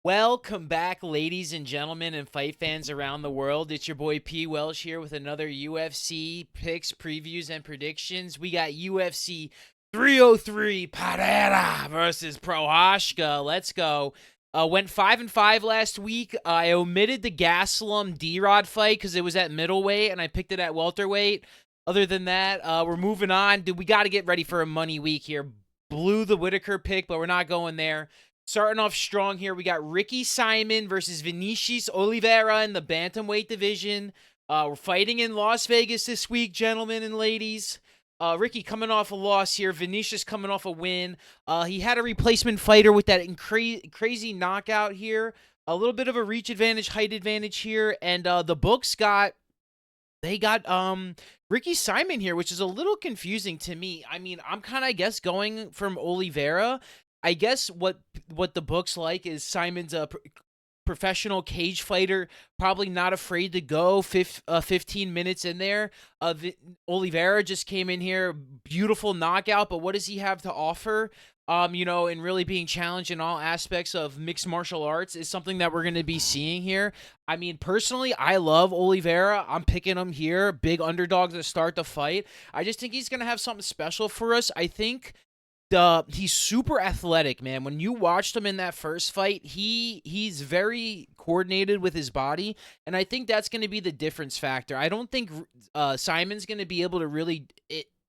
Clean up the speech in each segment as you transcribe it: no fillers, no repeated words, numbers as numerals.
Welcome back, ladies and gentlemen, and fight fans around the world. It's your boy P. Welsh here with another UFC picks, previews, and predictions. We got UFC 303 Pereira versus Prochazka. Let's go. Went 5-5 last week. I omitted the Gastelum D-Rod fight because it was at middleweight, and I picked it at welterweight. Other than that, we're moving on. Dude, we got to get ready for a money week here. Blew the Whitaker pick, but we're not going there. Starting off strong here, we got Ricky Simon versus Vinicius Oliveira in the bantamweight division. We're fighting in Las Vegas this week, gentlemen and ladies. Ricky coming off a loss here. Vinicius coming off a win. He had a replacement fighter with that crazy knockout here. A little bit of a reach advantage, height advantage here, and the books got Ricky Simon here, which is a little confusing to me. I mean, I'm kind of, I guess, going from Oliveira. I guess what the books like is Simon's a professional cage fighter, probably not afraid to go 15 minutes in there. Oliveira just came in here, beautiful knockout, but what does he have to offer? And really being challenged in all aspects of mixed martial arts is something that we're going to be seeing here. I mean, personally, I love Oliveira. I'm picking him here, big underdog to start the fight. I just think he's going to have something special for us. I think he's super athletic, man. When you watched him in that first fight, he's very coordinated with his body, and I think that's going to be the difference factor. I don't think Simon's going to be able to really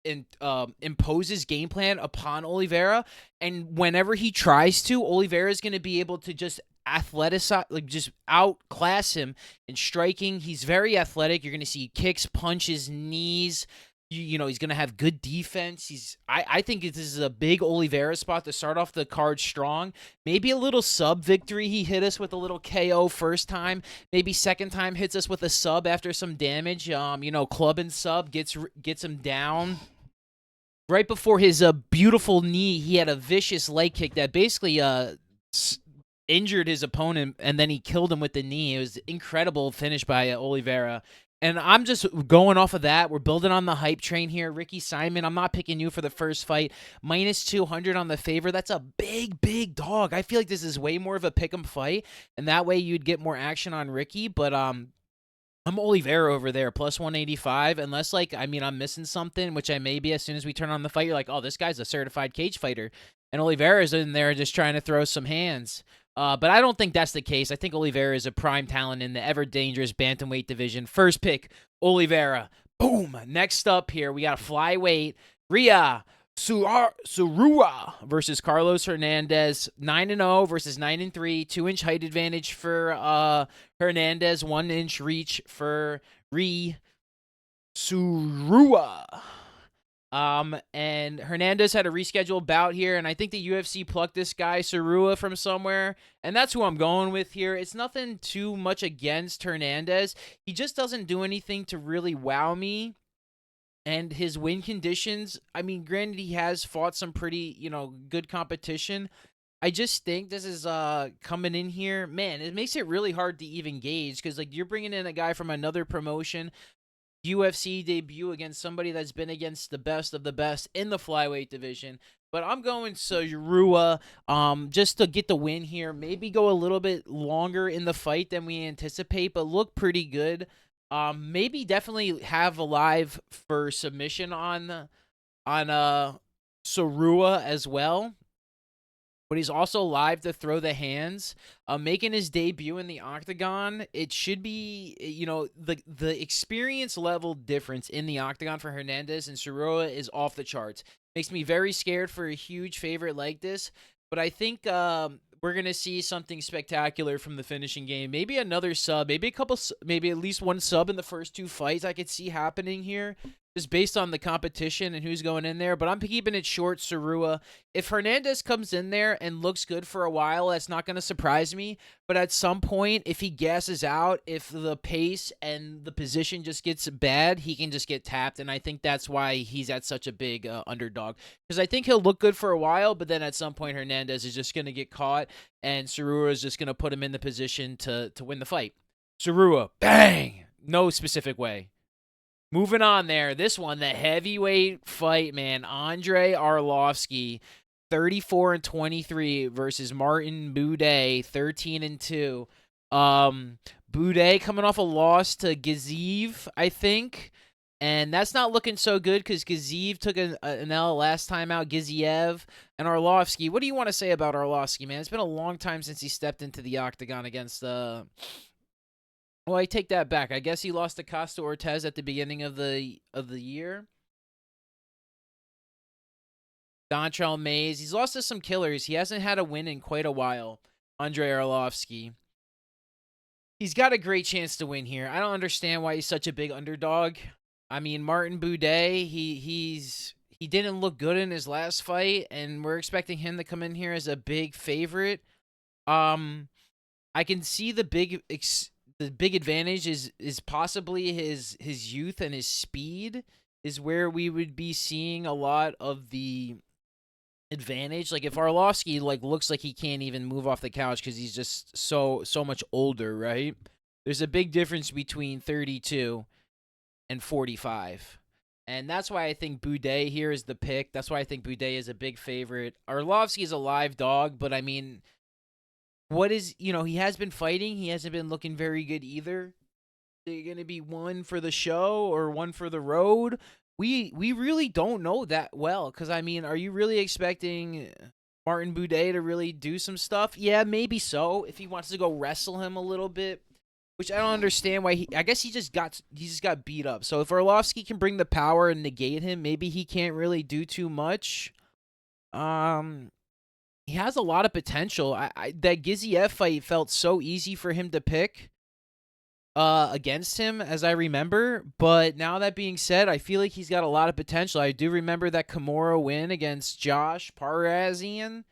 impose his game plan upon Oliveira, and whenever he tries to, Oliveira is going to be able to just just outclass him in striking. He's very athletic. You're going to see kicks, punches, knees. He's going to have good defense. I think this is a big Oliveira spot to start off the card strong. Maybe a little sub victory. He hit us with a little KO first time. Maybe second time hits us with a sub after some damage. Club and sub gets him down. Right before his beautiful knee, he had a vicious leg kick that basically injured his opponent, and then he killed him with the knee. It was an incredible finish by Oliveira. And I'm just going off of that. We're building on the hype train here. Ricky Simon, I'm not picking you for the first fight. -200 on the favor. That's a big, big dog. I feel like this is way more of a pick'em fight, and that way you'd get more action on Ricky. But I'm Oliveira over there, +185. Unless, I'm missing something, which I may be as soon as we turn on the fight. You're like, oh, this guy's a certified cage fighter. And Oliveira's in there just trying to throw some hands. But I don't think that's the case. I think Oliveira is a prime talent in the ever-dangerous bantamweight division. First pick, Oliveira. Boom. Next up here, we got a flyweight. Ria Surua versus Carlos Hernandez. 9-0 versus 9-3. 2-inch height advantage for Hernandez. 1-inch reach for Ria Surua. And Hernandez had a rescheduled bout here, and I think the UFC plucked this guy, Surua, from somewhere, and that's who I'm going with here. It's nothing too much against Hernandez. He just doesn't do anything to really wow me, and his win conditions, I mean, granted, he has fought some pretty, good competition. I just think this is coming in here, man, it makes it really hard to even gauge, because, you're bringing in a guy from another promotion, UFC debut against somebody that's been against the best of the best in the flyweight division. But I'm going Sajurua just to get the win here. Maybe go a little bit longer in the fight than we anticipate, but look pretty good. Maybe definitely have a live for submission on Sarua as well. But he's also live to throw the hands. Making his debut in the octagon, it should be, the experience level difference in the octagon for Hernandez and Sarua is off the charts. Makes me very scared for a huge favorite like this. But I think we're going to see something spectacular from the finishing game. Maybe another sub, maybe at least one sub in the first two fights I could see happening here, just based on the competition and who's going in there. But I'm keeping it short, Sarua. If Hernandez comes in there and looks good for a while, that's not going to surprise me. But at some point, if he gasses out, if the pace and the position just gets bad, he can just get tapped. And I think that's why he's at such a big underdog. Because I think he'll look good for a while, but then at some point, Hernandez is just going to get caught, and Sarua is just going to put him in the position to win the fight. Sarua, bang! No specific way. Moving on there, this one, the heavyweight fight, man. Andrei Arlovsky 34-23 versus Martin Boudet, 13-2. Um, Boudet coming off a loss to Gaziv, I think. And that's not looking so good because Gaziv took an L last time out. Giziev and Arlovsky. What do you want to say about Arlovsky, man? It's been a long time since he stepped into the octagon against well, I take that back. I guess he lost to Costa Ortez at the beginning of the year. Dontrell Mays. He's lost to some killers. He hasn't had a win in quite a while. Andrei Arlovsky. He's got a great chance to win here. I don't understand why he's such a big underdog. I mean, Martin Boudet, he didn't look good in his last fight, and we're expecting him to come in here as a big favorite. I can see the big advantage is possibly his youth and his speed is where we would be seeing a lot of the advantage. Like if Arlovsky looks like he can't even move off the couch because he's just so much older, right? There's a big difference between 32 and 45. And that's why I think Boudet here is the pick. That's why I think Boudet is a big favorite. Arlovsky is a live dog, but I mean, he has been fighting. He hasn't been looking very good either. They're going to be one for the show or one for the road. We really don't know that well because, I mean, are you really expecting Martin Boudet to really do some stuff? Yeah, maybe so if he wants to go wrestle him a little bit, which I don't understand why I guess he just got beat up. So if Arlovsky can bring the power and negate him, maybe he can't really do too much. He has a lot of potential. That Giziev fight felt so easy for him to pick against him, as I remember. But now that being said, I feel like he's got a lot of potential. I do remember that Kimura win against Josh Parazian.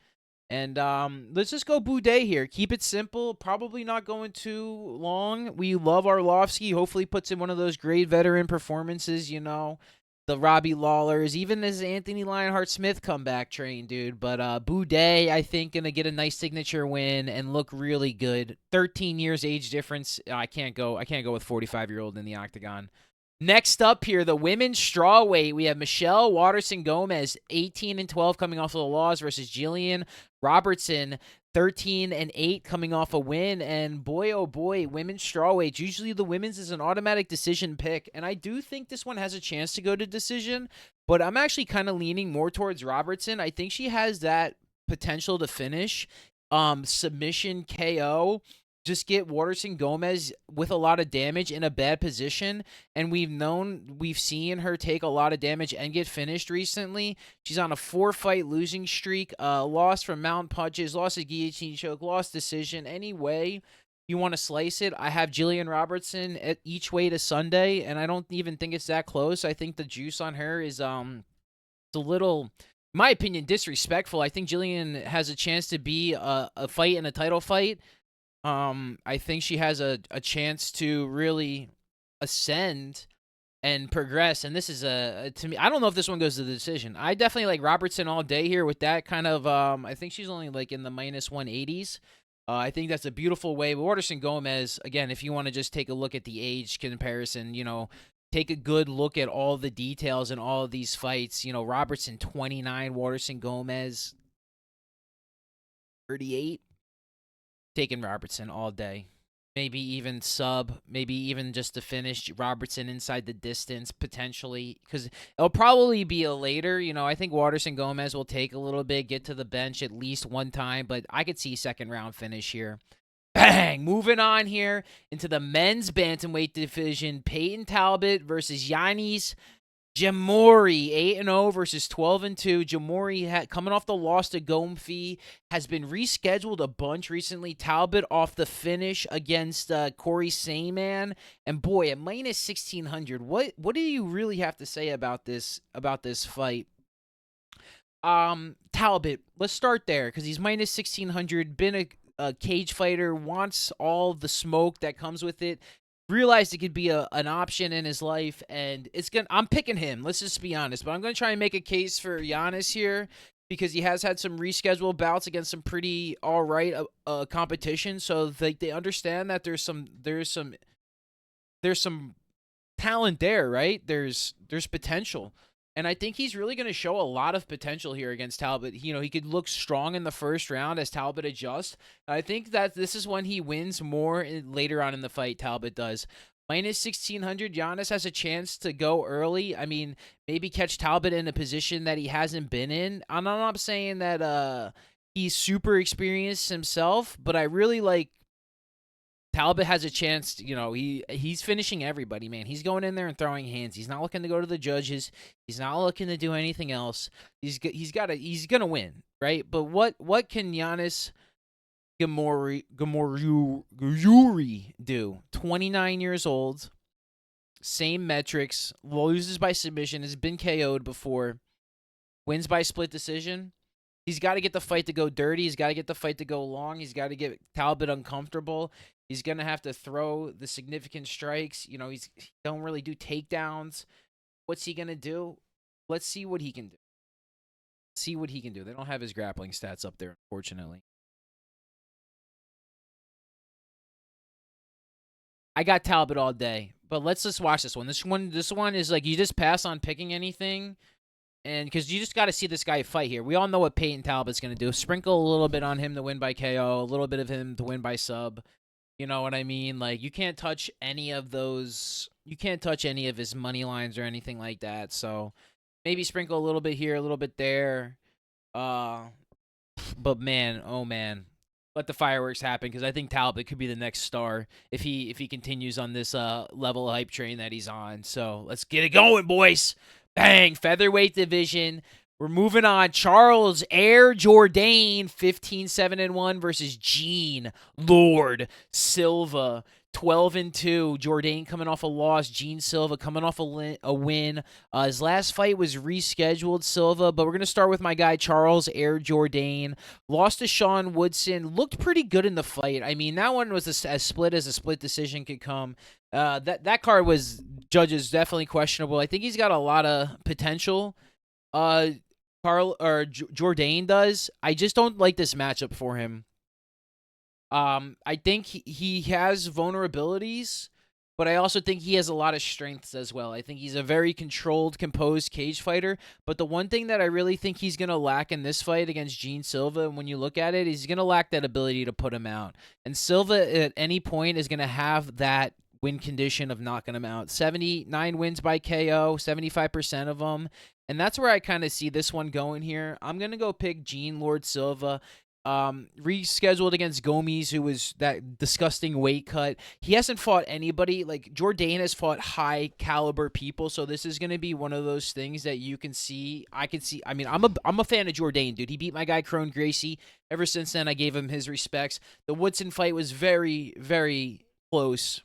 And let's just go Boudet here. Keep it simple. Probably not going too long. We love Arlovsky. Hopefully puts in one of those great veteran performances, the Robbie Lawlers, even as Anthony Lionheart-Smith comeback train, dude. But Boudet, I think, going to get a nice signature win and look really good. 13 years age difference. I can't go with 45-year-old in the octagon. Next up here, the women's strawweight. We have Michelle Waterson-Gomez, 18-12 coming off of the loss versus Jillian Robertson, 13-8 coming off a win. And boy, oh boy, women's strawweight. Usually the women's is an automatic decision pick. And I do think this one has a chance to go to decision. But I'm actually kind of leaning more towards Robertson. I think she has that potential to finish. Submission KO. Just get Waterson-Gomez with a lot of damage in a bad position. And we've seen her take a lot of damage and get finished recently. She's on a 4-fight losing streak. Lost from mount punches, lost a guillotine choke, lost decision. Anyway, you want to slice it. I have Jillian Robertson at each way to Sunday, and I don't even think it's that close. I think the juice on her is it's a little, in my opinion, disrespectful. I think Jillian has a chance to be a fight and a title fight. I think she has a chance to really ascend and progress. And this is to me, I don't know if this one goes to the decision. I definitely like Robertson all day here with that kind of, I think she's only like in the minus 180s. I think that's a beautiful way. Waterson-Gomez, again, if you want to just take a look at the age comparison, take a good look at all the details in all of these fights. Robertson 29, Waterson-Gomez 38. Taking Robertson all day. Maybe even sub. Maybe even just to finish Robertson inside the distance, potentially. Because it'll probably be a later. I think Waterson-Gomez will take a little bit, get to the bench at least one time. But I could see second round finish here. Bang! Moving on here into the men's bantamweight division. Peyton Talbot versus Yanis Jamori, 8-0 versus 12-2. Jamori, coming off the loss to Gomfi, has been rescheduled a bunch recently. Talbot off the finish against Corey Sayman, and boy, at minus 1600. What do you really have to say about this fight? Talbot, let's start there because he's minus 1600. Been a cage fighter, wants all the smoke that comes with it. Realized it could be an option in his life, and I'm picking him. Let's just be honest, but I'm gonna try and make a case for Giannis here because he has had some rescheduled bouts against some pretty all right competition. So they understand that there's some talent there, right? There's potential. And I think he's really going to show a lot of potential here against Talbot. You know, he could look strong in the first round as Talbot adjusts. I think that this is when he wins more later on in the fight, Talbot does. Minus 1,600, Giannis has a chance to go early. I mean, maybe catch Talbot in a position that he hasn't been in. I'm not saying that he's super experienced himself, but I really like Talbot has a chance. He's finishing everybody, man. He's going in there and throwing hands. He's not looking to go to the judges. He's not looking to do anything else. He's gonna win, right? But what can Giannis Gamoruri do? 29 years old, same metrics, loses by submission, has been KO'd before, wins by split decision. He's got to get the fight to go dirty. He's got to get the fight to go long. He's got to get Talbot uncomfortable. He's going to have to throw the significant strikes. He don't really do takedowns. What's he going to do? Let's see what he can do. They don't have his grappling stats up there, unfortunately. I got Talbot all day, but let's just watch this one. This one is like you just pass on picking anything. And because you just got to see this guy fight here. We all know what Peyton Talbot's going to do. Sprinkle a little bit on him to win by KO, a little bit of him to win by sub. You know what I mean? Like, you can't touch any of those. You can't touch any of his money lines or anything like that. So maybe sprinkle a little bit here, a little bit there. But man, oh man, let the fireworks happen because I think Talbot could be the next star if he continues on this level hype train that he's on. So let's get it going, boys. Bang, featherweight division. We're moving on. Charles Air Jourdain, 15-7-1 versus Gene Lord Silva, 12-2. Jourdain coming off a loss. Gene Silva coming off a win. His last fight was rescheduled, Silva, but we're going to start with my guy Charles Air Jourdain. Lost to Sean Woodson. Looked pretty good in the fight. I mean, that one was as split as a split decision could come. That card was judges definitely questionable. I think he's got a lot of potential. Jourdain does. I just don't like this matchup for him. I think he has vulnerabilities, but I also think he has a lot of strengths as well. I think he's a very controlled, composed cage fighter. But the one thing that I really think he's going to lack in this fight against Gene Silva, when you look at it, he's going to lack that ability to put him out. And Silva at any point is going to have that win condition of knocking him out. 79 wins by KO, 75% of them. And that's where I kind of see this one going here. I'm going to go pick Gene Lord Silva. Rescheduled against Gomes, who was that disgusting weight cut. He hasn't fought anybody. Like, Jourdain has fought high caliber people, so this is going to be one of those things that you can see. I can see. I mean, I'm a fan of Jourdain, dude. He beat my guy Crone Gracie. Ever since then, I gave him his respects. The Woodson fight was very, very close.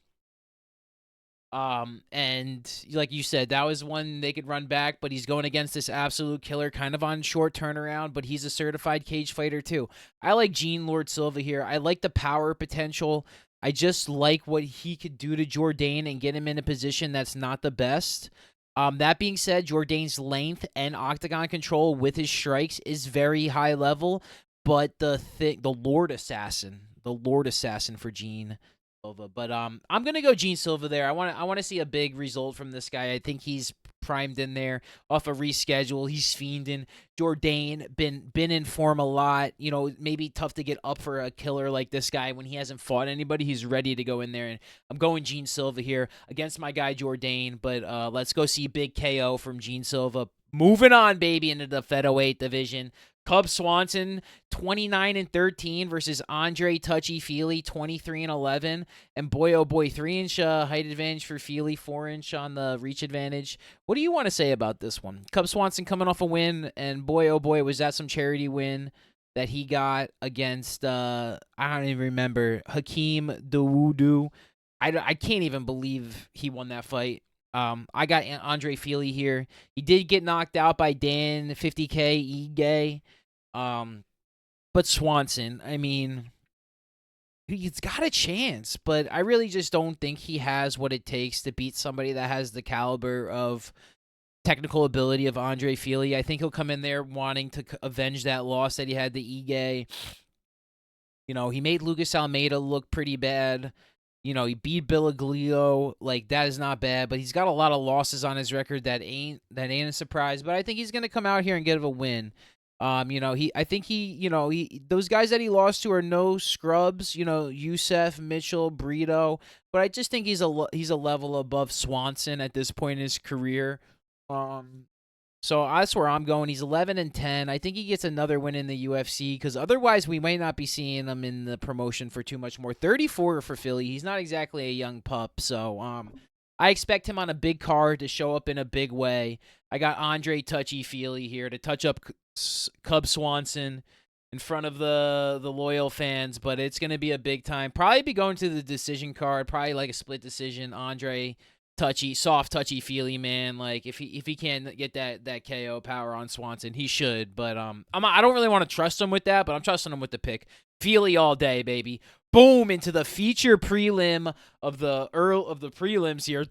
And like you said, that was one they could run back, but he's going against this absolute killer, kind of on short turnaround, but he's a certified cage fighter too. I like Gene Lord Silva here. I like the power potential. I just like what he could do to Jourdain and get him in a position that's not the best. That being said, Jourdain's length and octagon control with his strikes is very high level, but the Lord Assassin for Gene Silva. But I'm gonna go Gene Silva there. I want to see a big result from this guy. I think he's primed in there off a reschedule. He's fiending. Jourdain been in form a lot. You know, maybe tough to get up for a killer like this guy when he hasn't fought anybody. He's ready to go in there, and I'm going Gene Silva here against my guy Jourdain. But let's go see big KO from Gene Silva. Moving on, baby, into the featherweight division. Cub Swanson, 29-13 versus Andre Touchy Fili, 23-11. And boy, oh boy, 3-inch height advantage for Fili, 4-inch on the reach advantage. What do you want to say about this one? Cub Swanson coming off a win, and boy, oh boy, was that some charity win that he got against, I don't even remember, Hakeem Dawodu. I can't even believe he won that fight. I got Andre Fili here. He did get knocked out by Dan 50K Ige. But Swanson, I mean, he's got a chance, but I really just don't think he has what it takes to beat somebody that has the caliber of technical ability of Andre Fili. I think he'll come in there wanting to avenge that loss that he had to Ige. You know, he made Lucas Almeida look pretty bad. He beat Billaglio. Like, that is not bad, but he's got a lot of losses on his record that ain't a surprise. But I think he's gonna come out here and get a win. I think those guys that he lost to are no scrubs. Youssef, Mitchell, Brito, but I just think he's a level above Swanson at this point in his career. So that's where I'm going. He's 11-10. I think he gets another win in the UFC because otherwise we might not be seeing him in the promotion for too much more. 34 for Philly. He's not exactly a young pup, so I expect him on a big card to show up in a big way. I got Andre Touchy-Feely here to touch up Cub Swanson in front of the loyal fans, but it's going to be a big time. Probably be going to the decision card, probably like a split decision. Andre soft touchy-feely, man. Like, if he can't get that KO power on Swanson, he should. But I don't really want to trust him with that, but I'm trusting him with the pick. Feely all day, baby. Boom, into the feature prelim of the prelims here.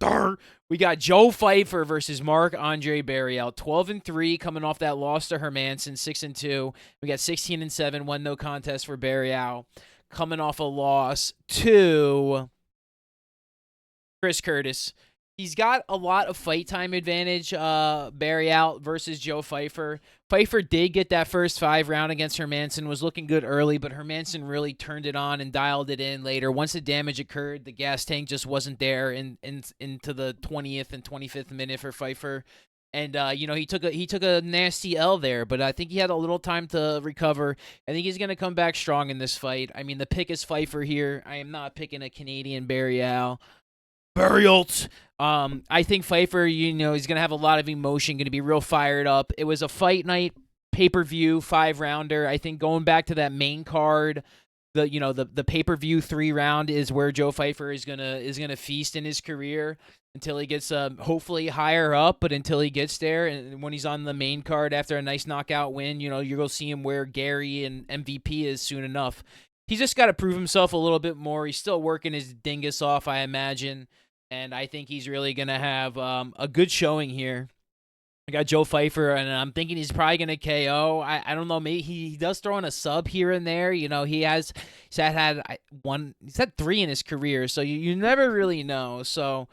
We got Joe Pfeiffer versus Marc-Andre Barriault. 12-3 coming off that loss to Hermansson. 6-2. We got 16-7. One no contest for Barriault. Coming off a loss to Chris Curtis. He's got a lot of fight time advantage, Barriault versus Joe Pfeiffer. Pfeiffer did get that first 5 round against Hermansson, was looking good early, but Hermansson really turned it on and dialed it in later. Once the damage occurred, the gas tank just wasn't there into the 20th and 25th minute for Pfeiffer. And he took a nasty L there, but I think he had a little time to recover. I think he's going to come back strong in this fight. I mean, the pick is Pfeiffer here. I am not picking a Canadian Barriault. I think Pfeiffer, he's going to have a lot of emotion, going to be real fired up. It was a fight night, pay-per-view, 5-rounder. I think going back to that main card, the pay-per-view 3-round is where Joe Pfeiffer is gonna feast in his career until he gets hopefully higher up, but until he gets there, and when he's on the main card after a nice knockout win, you're going to see him where Gary and MVP is soon enough. He's just got to prove himself a little bit more. He's still working his dingus off, I imagine. And I think he's really going to have a good showing here. I got Joe Pfeiffer, and I'm thinking he's probably going to KO. I don't know. Maybe he does throw in a sub here and there. He's had 3 in his career, so you never really know. So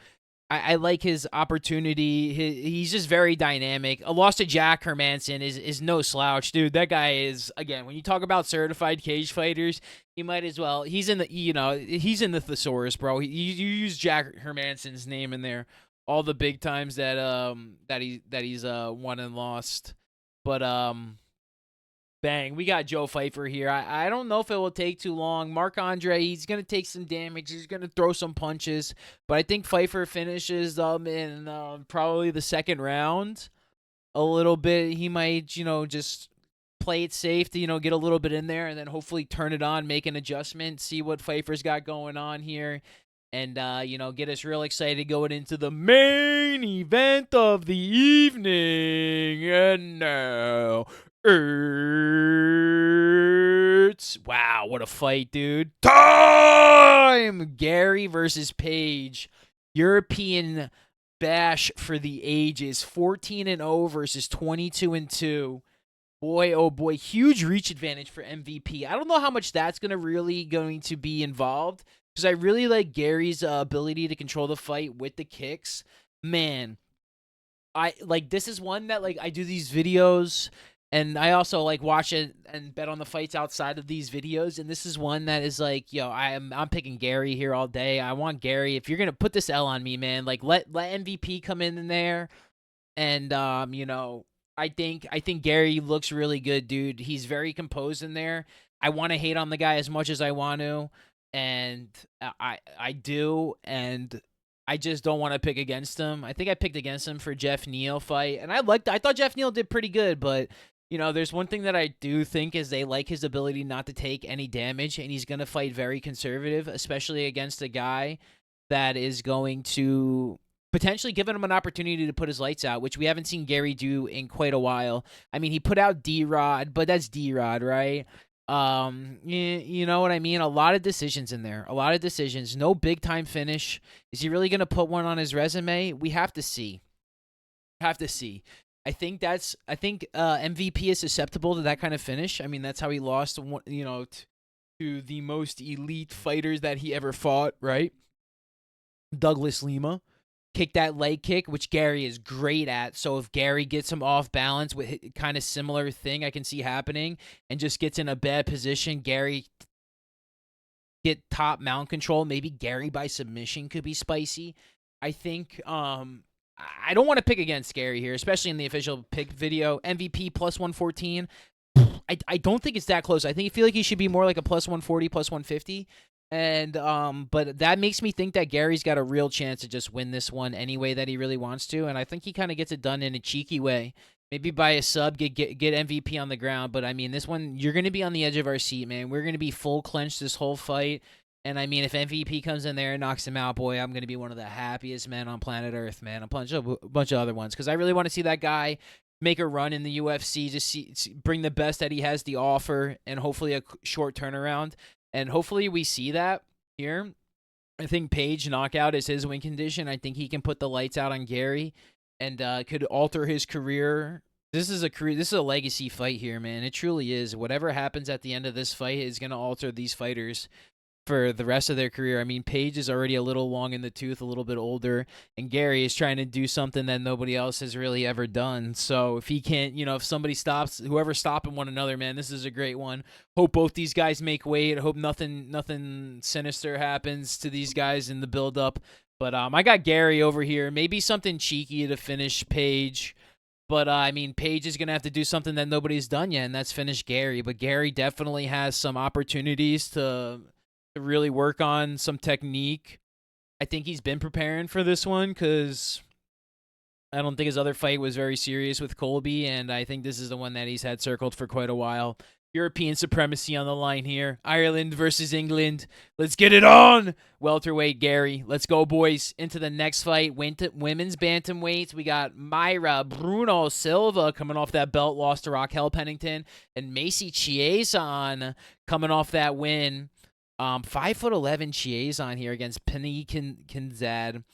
I like his opportunity. He's just very dynamic. A loss to Jack Hermansson is no slouch, dude. That guy is, again, when you talk about certified cage fighters, you might as well. He's in the thesaurus, bro. You use Jack Hermansson's name in there all the big times that he's won and lost. But bang, we got Joe Pfeiffer here. I don't know if it will take too long. Marc-Andre, he's going to take some damage. He's going to throw some punches. But I think Pfeiffer finishes in probably the second round a little bit. He might, just play it safe to, get a little bit in there and then hopefully turn it on, make an adjustment, see what Pfeiffer's got going on here. And, get us real excited going into the main event of the evening. And now, wow, what a fight, dude. Time! Gary versus Page. European bash for the ages. 14-0 versus 22-2. Boy, oh boy, huge reach advantage for MVP. I don't know how much that's going to be involved, because I really like Gary's ability to control the fight with the kicks. Man, this is one that I do these videos, and I also watch it and bet on the fights outside of these videos. And this is one that is I'm picking Gary here all day. I want Gary. If you're gonna put this L on me, man, let MVP come in there, and I think Gary looks really good, dude. He's very composed in there. I want to hate on the guy as much as I want to, and I do, and I just don't want to pick against him. I think I picked against him for Jeff Neal fight, and I thought Jeff Neal did pretty good, but there's one thing that I do think is they like his ability not to take any damage, and he's going to fight very conservative, especially against a guy that is going to potentially give him an opportunity to put his lights out, which we haven't seen Gary do in quite a while. I mean, he put out D-Rod, but that's D-Rod, right? You know what I mean? A lot of decisions in there. A lot of decisions. No big-time finish. Is he really going to put one on his resume? We have to see. I think MVP is susceptible to that kind of finish. I mean, that's how he lost, to the most elite fighters that he ever fought, right? Douglas Lima. Kick that leg kick, which Gary is great at. So if Gary gets him off balance with kind of similar thing I can see happening and just gets in a bad position, Gary get top mount control. Maybe Gary by submission could be spicy. I think I don't want to pick against Gary here, especially in the official pick video. MVP plus 114. I don't think it's that close. I feel like he should be more like a plus 140, plus 150. And but that makes me think that Gary's got a real chance to just win this one any way that he really wants to, and I think he kind of gets it done in a cheeky way. Maybe by a sub, get MVP on the ground. But I mean, this one you're gonna be on the edge of our seat, man. We're gonna be full clenched this whole fight. And I mean, if MVP comes in there and knocks him out, boy, I'm gonna be one of the happiest men on planet Earth, man. A bunch of other ones because I really want to see that guy make a run in the UFC, just bring the best that he has to offer, and hopefully a short turnaround. And hopefully we see that here. I think Page knockout is his win condition. I think he can put the lights out on Gary and could alter his career. This is a legacy fight here, man. It truly is. Whatever happens at the end of this fight is going to alter these fighters for the rest of their career. I mean, Paige is already a little long in the tooth, a little bit older, and Gary is trying to do something that nobody else has really ever done. So if he can't, if somebody stops, whoever's stopping one another, man, this is a great one. Hope both these guys make weight. I hope nothing sinister happens to these guys in the build-up. But I got Gary over here. Maybe something cheeky to finish Paige. But, I mean, Paige is going to have to do something that nobody's done yet, and that's finish Gary. But Gary definitely has some opportunities to really work on some technique. I think he's been preparing for this one because I don't think his other fight was very serious with Colby, and I think this is the one that he's had circled for quite a while. European supremacy on the line here. Ireland versus England. Let's get it on! Welterweight Gary. Let's go, boys. Into the next fight. Women's bantamweights. We got Mayra Bruno Silva coming off that belt, lost to Raquel Pennington, and Macy Chiasson coming off that win. 5'11" Chiasson here against Penny Kinzad.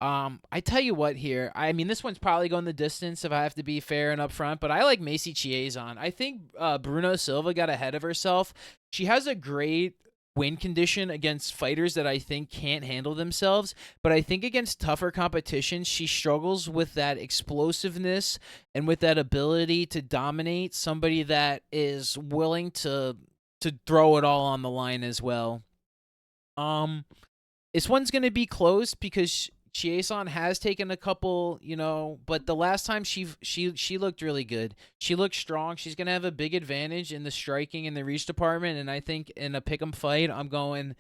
I tell you what here. I mean, this one's probably going the distance if I have to be fair and upfront, but I like Macy Chiasson. I think Bruno Silva got ahead of herself. She has a great win condition against fighters that I think can't handle themselves, but I think against tougher competition, she struggles with that explosiveness and with that ability to dominate somebody that is willing to throw it all on the line as well. This one's going to be close because Chiasson has taken a couple, but the last time she looked really good. She looked strong. She's going to have a big advantage in the striking and the reach department, and I think in a pick'em fight, I'm going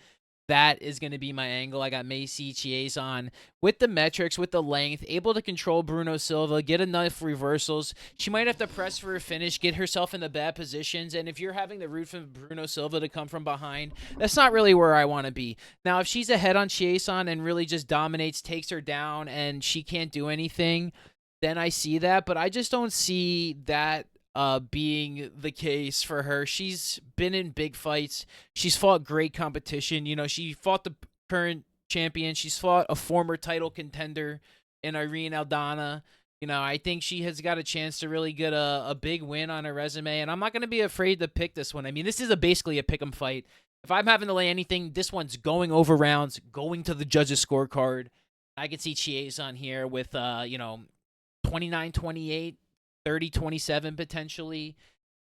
that is going to be my angle. I got Macy Chiasson with the metrics, with the length, able to control Bruno Silva, get enough reversals. She might have to press for a finish, get herself into bad positions, and if you're having the root for Bruno Silva to come from behind, that's not really where I want to be. Now, if she's ahead on Chiasson and really just dominates, takes her down, and she can't do anything, then I see that, but I just don't see that being the case for her. She's been in big fights. She's fought great competition. She fought the current champion. She's fought a former title contender in Irene Aldana. I think she has got a chance to really get a big win on her resume, and I'm not going to be afraid to pick this one. I mean, this is basically a pick'em fight. If I'm having to lay anything, this one's going over rounds, going to the judges' scorecard. I can see Chiasson here with, 29-28. 30-27 potentially.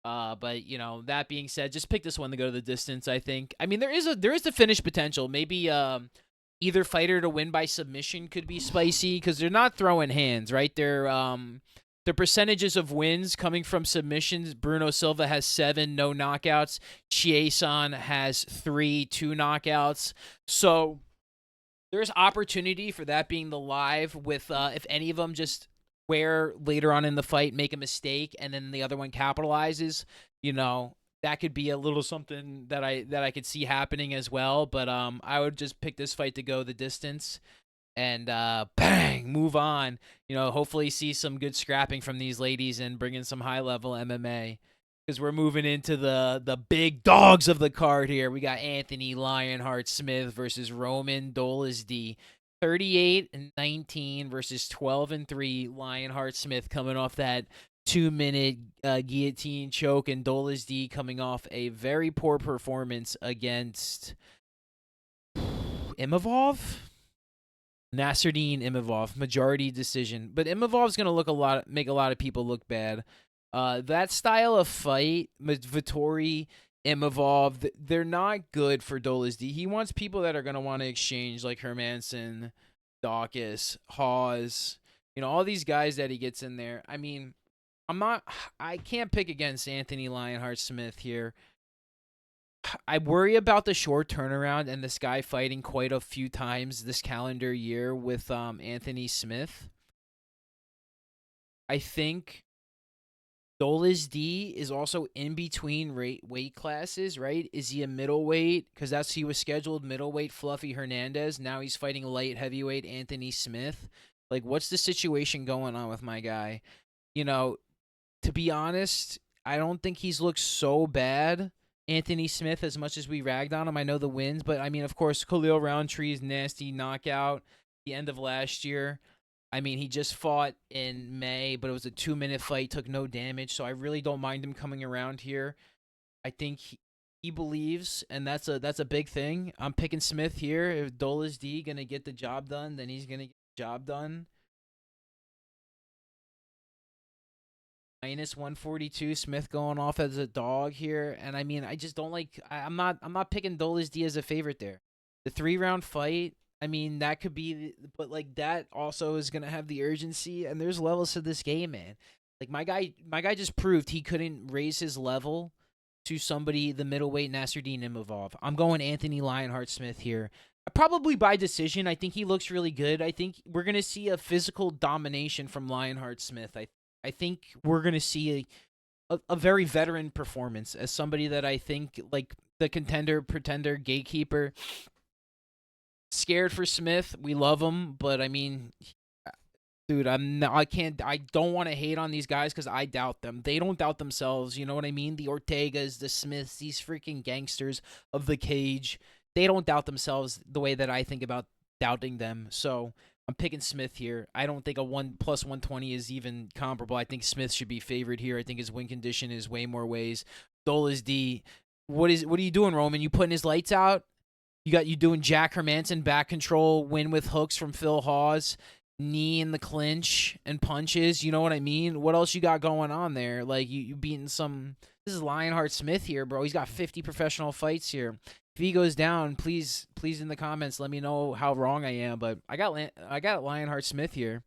But that being said, just pick this one to go to the distance, I think. I mean, there is the finish potential. Maybe either fighter to win by submission could be spicy because they're not throwing hands, right? They're the percentages of wins coming from submissions. Bruno Silva has 7, no knockouts. Chiasson has 3, 2 knockouts. So there's opportunity for that being the live with if any of them just where later on in the fight make a mistake and then the other one capitalizes, that could be a little something that I could see happening as well. But I would just pick this fight to go the distance and bang, move on. Hopefully see some good scrapping from these ladies and bring in some high level MMA because we're moving into the big dogs of the card here. We got Anthony Lionheart Smith versus Roman Dolezdi. 38-19 versus 12-3. Lionheart Smith coming off that 2-minute guillotine choke, and Dolezdi coming off a very poor performance against Imavov. Nasruddin Imavov, majority decision. But Imavov's gonna make a lot of people look bad. That style of fight, Vittori, Imavov, they're not good for Dolizd. He wants people that are gonna want to exchange, like Hermanson, Dawkins, Hawes, all these guys that he gets in there. I mean, I can't pick against Anthony Lionheart Smith here. I worry about the short turnaround and this guy fighting quite a few times this calendar year with Anthony Smith. I think Dolizd is also in between weight classes, right? Is he a middleweight? Because he was scheduled middleweight Fluffy Hernandez. Now he's fighting light heavyweight Anthony Smith. Like, what's the situation going on with my guy? To be honest, I don't think he's looked so bad, Anthony Smith, as much as we ragged on him. I know the wins, but I mean, of course, Khalil Roundtree's nasty knockout the end of last year. I mean, he just fought in May, but it was a 2-minute fight, took no damage, so I really don't mind him coming around here. I think he believes, and that's a big thing. I'm picking Smith here. If Dolizd gonna get the job done, then he's gonna get the job done. Minus 142, Smith going off as a dog here, and I mean, I just don't like. I'm not picking Dolizd as a favorite there. The 3-round fight, I mean, that could be, but like that also is gonna have the urgency, and there's levels to this game, man. Like my guy just proved he couldn't raise his level to somebody the middleweight Nasruddin Imavov. I'm going Anthony Lionheart Smith here. Probably by decision. I think he looks really good. I think we're gonna see a physical domination from Lionheart Smith. I think we're going to see a very veteran performance as somebody that I think, like, the contender, pretender, gatekeeper. Scared for Smith. We love him, but I mean, dude, I don't want to hate on these guys because I doubt them. They don't doubt themselves. You know what I mean? The Ortegas, the Smiths, these freaking gangsters of the cage. They don't doubt themselves the way that I think about doubting them. So I'm picking Smith here. I don't think a 1+120 is even comparable. I think Smith should be favored here. I think his win condition is way more ways. Dolizd, what are you doing, Roman? You putting his lights out? You doing Jack Hermanson back control, win with hooks from Phil Hawes, knee in the clinch and punches. You know what I mean? What else you got going on there? Like you beating some. This is Lionheart Smith here, bro. He's got 50 professional fights here. If he goes down, please in the comments let me know how wrong I am. But I got Lionheart Smith here.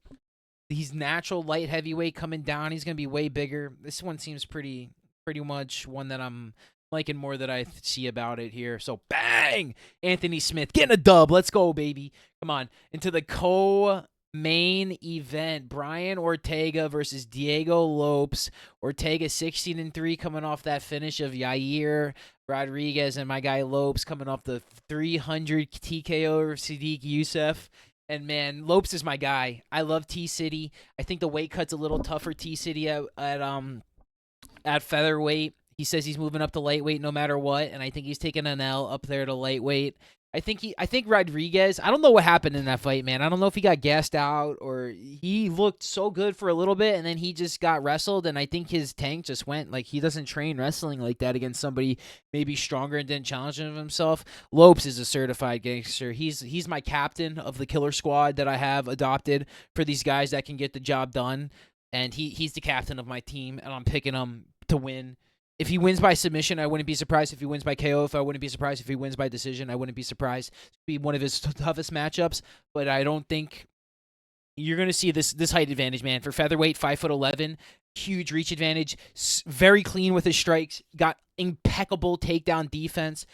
He's natural light heavyweight coming down. He's gonna be way bigger. This one seems pretty much one that I'm liking more that I see about it here. So bang, Anthony Smith getting a dub. Let's go, baby. Come on into the main event. Brian Ortega versus Diego Lopes. Ortega 16-3 coming off that finish of Yair Rodriguez, and my guy Lopes coming off the 300 TKO of Sadiq Youssef. And man, Lopes is my guy. I love T-City. I think the weight cut's a little tough for T-City at featherweight. He says he's moving up to lightweight no matter what, and I think he's taking an L up there to lightweight. I think Rodriguez, I don't know what happened in that fight, man. I don't know if he got gassed out or he looked so good for a little bit and then he just got wrestled, and I think his tank just went. Like, he doesn't train wrestling like that against somebody maybe stronger and didn't challenge himself. Lopes is a certified gangster. He's my captain of the killer squad that I have adopted for these guys that can get the job done, and he's the captain of my team, and I'm picking him to win. If he wins by submission, I wouldn't be surprised. If he wins by KO, I wouldn't be surprised. If he wins by decision, I wouldn't be surprised. It'd be one of his toughest matchups, but I don't think you're going to see this height advantage, man. For featherweight, 5'11", huge reach advantage, very clean with his strikes, got impeccable takedown defense.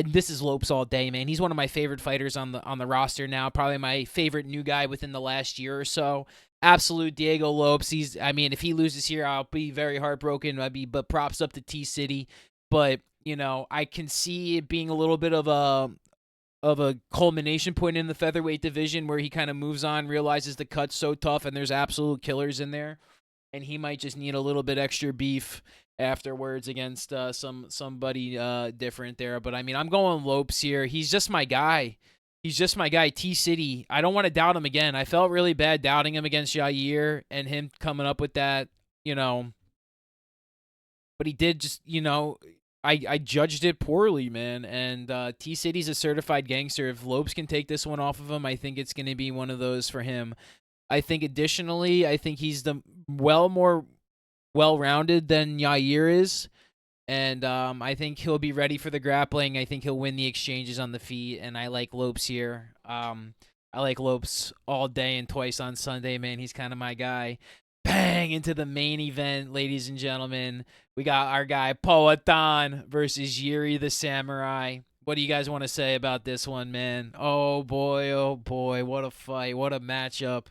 This is Lopes all day, man. He's one of my favorite fighters on the roster now, probably my favorite new guy within the last year or so. Absolute Diego Lopes. If he loses here, I'll be very heartbroken. But props up to T-City. But, I can see it being a little bit of a culmination point in the featherweight division where he kind of moves on, realizes the cut's so tough and there's absolute killers in there, and he might just need a little bit extra beef afterwards against somebody different there. But I'm going Lopes here. He's just my guy. T-City. I don't want to doubt him again. I felt really bad doubting him against Yair and him coming up with that, but he did just, I judged it poorly, man. And T City's a certified gangster. If Lopes can take this one off of him, I think it's going to be one of those for him. I think additionally, I think he's the more well-rounded than Yair is. And I think he'll be ready for the grappling. I think he'll win the exchanges on the feet. And I like Lopes here. I like Lopes all day and twice on Sunday, man. He's kind of my guy. Bang into the main event, ladies and gentlemen. We got our guy Poatan versus Yuri the Samurai. What do you guys want to say about this one, man? Oh boy, what a fight, what a matchup.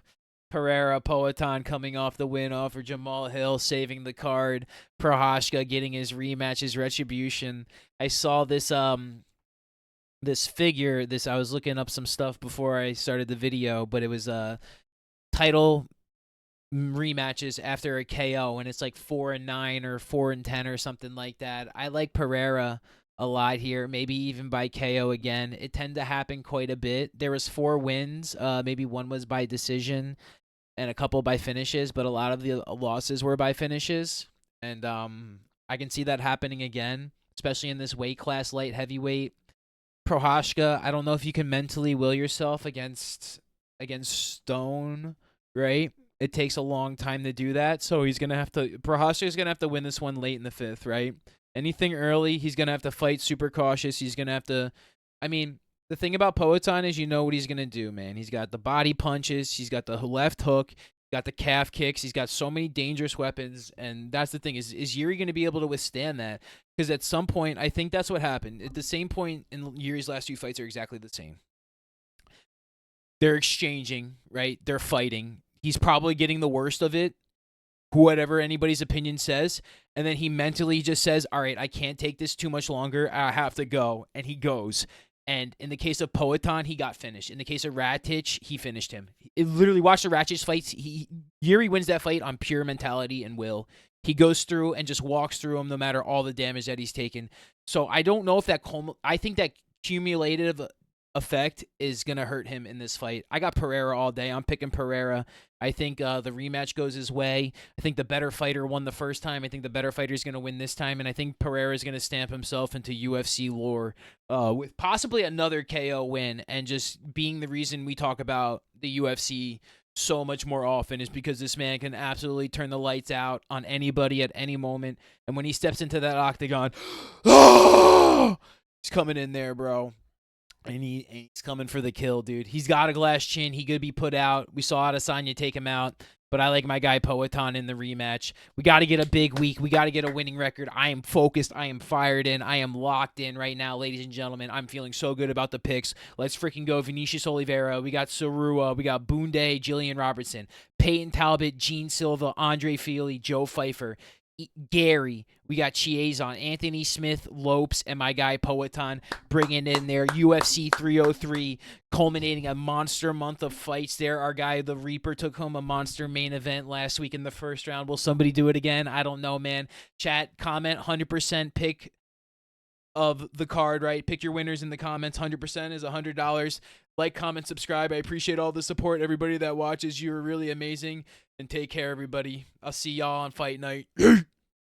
Pereira, Poatan coming off the win off for Jamal Hill, saving the card. Prochazka getting his rematch, his retribution. I saw this figure. I was looking up some stuff before I started the video, but it was title rematches after a KO, and it's like 4-9 or 4-10 or something like that. I like Pereira a lot here, maybe even by KO again. It tend to happen quite a bit. There was 4 wins, maybe one was by decision and a couple by finishes, but a lot of the losses were by finishes. And I can see that happening again, especially in this weight class, light heavyweight. Prochazka, I don't know if you can mentally will yourself against Stone, right? It takes a long time to do that, so Prochazka's gonna have to win this one late in the 5th, right? Anything early, he's gonna have to fight super cautious. He's gonna have to, I mean, the thing about Poatan is you know what he's gonna do, man. He's got the body punches, he's got the left hook, got the calf kicks, he's got so many dangerous weapons, and that's the thing, is Yuri gonna be able to withstand that? Because at some point, I think that's what happened. At the same point in Yuri's last 2 fights are exactly the same. They're exchanging, right? They're fighting. He's probably getting the worst of it, whatever anybody's opinion says. And then he mentally just says, all right, I can't take this too much longer. I have to go. And he goes. And in the case of Poatan, he got finished. In the case of Ratic, he finished him. Literally, watch the Ratic fights. Yuri wins that fight on pure mentality and will. He goes through and just walks through him no matter all the damage that he's taken. So I don't know if I think that cumulative effect is going to hurt him in this fight. I got Pereira all day. I'm picking Pereira. I think the rematch goes his way. I think the better fighter won the first time. I think the better fighter is going to win this time. And I think Pereira is going to stamp himself into UFC lore with possibly another KO win. And just being the reason we talk about the UFC so much more often is because this man can absolutely turn the lights out on anybody at any moment. And when he steps into that octagon, he's coming in there, bro. And he's coming for the kill, dude. He's got a glass chin. He could be put out. We saw Adesanya take him out. But I like my guy Poatan in the rematch. We got to get a big week. We got to get a winning record. I am focused. I am fired in. I am locked in right now, ladies and gentlemen. I'm feeling so good about the picks. Let's freaking go. Vinicius Oliveira. We got Sarua. We got Boonday, Jillian Robertson, Peyton Talbot, Gene Silva, Andre Feely, Joe Pfeiffer, Gary. We got Chiazon, Anthony Smith, Lopes, and my guy Poatan bringing in their UFC 303, culminating a monster month of fights there. Our guy, the Reaper, took home a monster main event last week in the first round. Will somebody do it again? I don't know, man. Chat, comment, 100% pick of the card, right? Pick your winners in the comments. 100% is $100. Like, comment, subscribe. I appreciate all the support. Everybody that watches, you are really amazing. And take care, everybody. I'll see y'all on fight night.